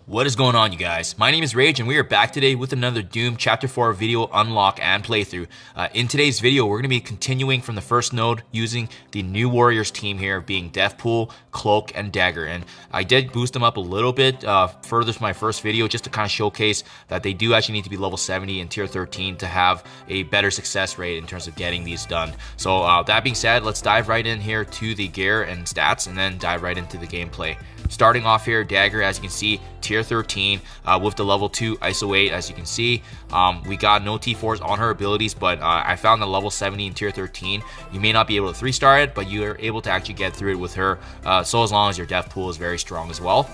What is going on, you guys? My name is Rage and we are back today with another Doom Chapter 4 video unlock and playthrough. In today's video, we're going to be continuing from the first node using the new Warriors team here, being Deathpool, Cloak, and Dagger. And I did boost them up a little bit further to my first video just to kind of showcase that they do actually need to be level 70 and tier 13 to have a better success rate in terms of getting these done. So that being said, let's dive right in here to the gear and stats and then dive right into the gameplay. Starting off here, Dagger, as you can see, tier 13 with the level 2 ISO 8. As you can see, we got no T4s on her abilities, but I found the level 70 and tier 13, you may not be able to 3-star it, but you are able to actually get through it with her, so as long as your death pool is very strong as well.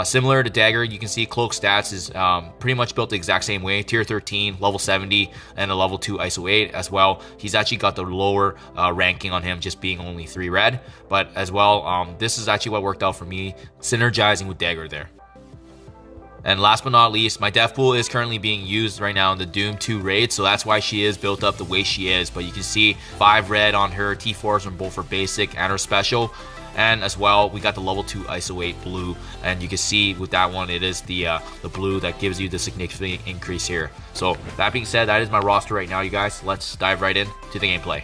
Similar to Dagger, you can see Cloak stats is pretty much built the exact same way. Tier 13, level 70, and a level 2 ISO 8 as well. He's actually got the lower ranking on him, just being only 3 red. But as well, this is actually what worked out for me, synergizing with Dagger there. And last but not least, my death pool is currently being used right now in the Doom 2 raid, so that's why she is built up the way she is. But you can see 5 red on her, T4s on both her basic and her special. And as well, we got the level 2 ISO 8 blue, and you can see with that one, it is the blue that gives you the significant increase here. So that being said, that is my roster right now, you guys. Let's dive right in to the gameplay.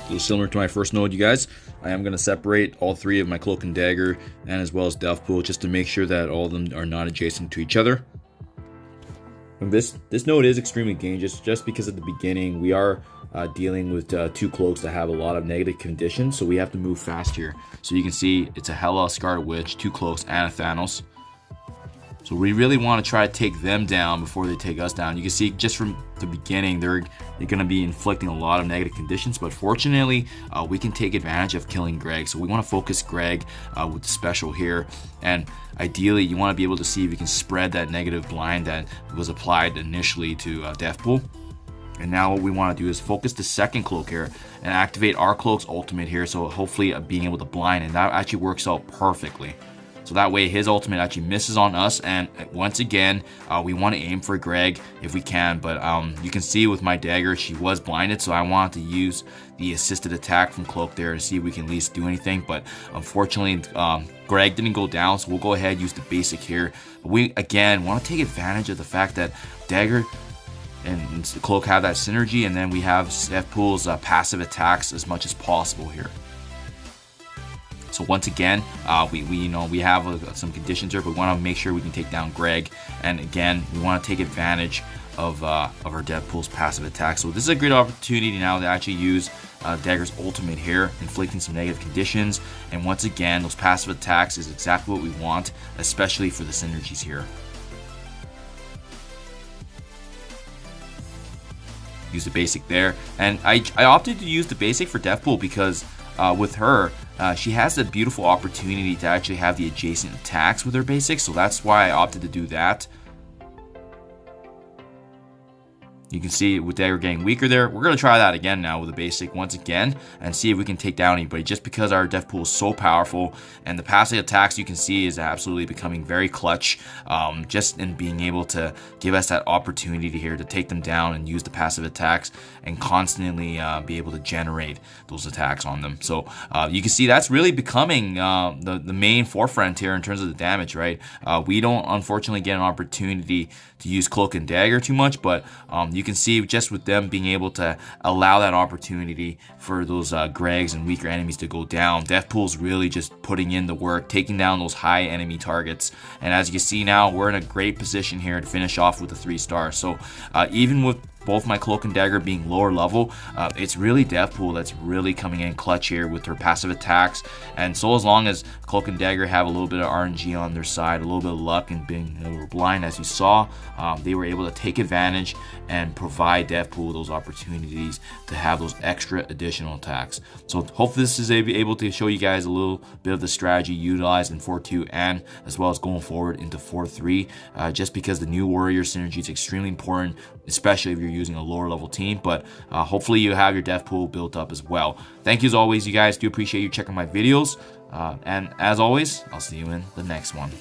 So similar to my first node, you guys, I am going to separate all 3 of my Cloak and Dagger and as well as Deathpool just to make sure that all of them are not adjacent to each other. And this node is extremely dangerous just because at the beginning we are dealing with 2 Cloaks that have a lot of negative conditions, so we have to move fast here. So you can see it's a Hela, Scarlet Witch, 2 Cloaks, and a Thanos. So we really want to try to take them down before they take us down. You can see just from the beginning they're going to be inflicting a lot of negative conditions, but fortunately we can take advantage of killing Greg. So we want to focus Greg with the special here, and ideally you want to be able to see if you can spread that negative blind that was applied initially to Deathpool. And now what we want to do is focus the second Cloak here and activate our Cloak's ultimate here, so hopefully being able to blind, and that actually works out perfectly. So that way his ultimate actually misses on us, and once again we want to aim for Greg if we can, but you can see with my Dagger she was blinded, so I wanted to use the assisted attack from Cloak there to see if we can at least do anything, but unfortunately Greg didn't go down, so we'll go ahead and use the basic here. But we again want to take advantage of the fact that Dagger and the Cloak have that synergy, and then we have Deathpool's passive attacks as much as possible here. So once again, we have some conditions here, but we want to make sure we can take down Greg. And again, we want to take advantage of our Deathpool's passive attack. So this is a great opportunity now to actually use Dagger's ultimate here, inflicting some negative conditions. And once again, those passive attacks is exactly what we want, especially for the synergies here. Use the basic there, and I opted to use the basic for Deathpool because with her, she has the beautiful opportunity to actually have the adjacent attacks with her basic, so that's why I opted to do that. You can see with Dagger getting weaker there. We're going to try that again now with the basic once again and see if we can take down anybody, just because our death pool is so powerful, and the passive attacks you can see is absolutely becoming very clutch, just in being able to give us that opportunity here to take them down and use the passive attacks and constantly be able to generate those attacks on them. So you can see that's really becoming the main forefront here in terms of the damage, right? We don't unfortunately get an opportunity to use Cloak and Dagger too much, but you can see just with them being able to allow that opportunity for those Gregs and weaker enemies to go down, Deathpool's really just putting in the work, taking down those high enemy targets. And as you can see now, we're in a great position here to finish off with a 3-star. So even with both my Cloak and Dagger being lower level, it's really Deathpool that's really coming in clutch here with her passive attacks. And so as long as Cloak and Dagger have a little bit of RNG on their side, a little bit of luck, and being blind as you saw, they were able to take advantage and provide Deathpool those opportunities to have those extra additional attacks. So hopefully this is able to show you guys a little bit of the strategy utilized in 4.2 and as well as going forward into 4.3, just because the new Warrior synergy is extremely important, especially if you're using a lower level team, but hopefully you have your death pool built up as well. Thank you as always, you guys. Do appreciate you checking my videos, and as always, I'll see you in the next one.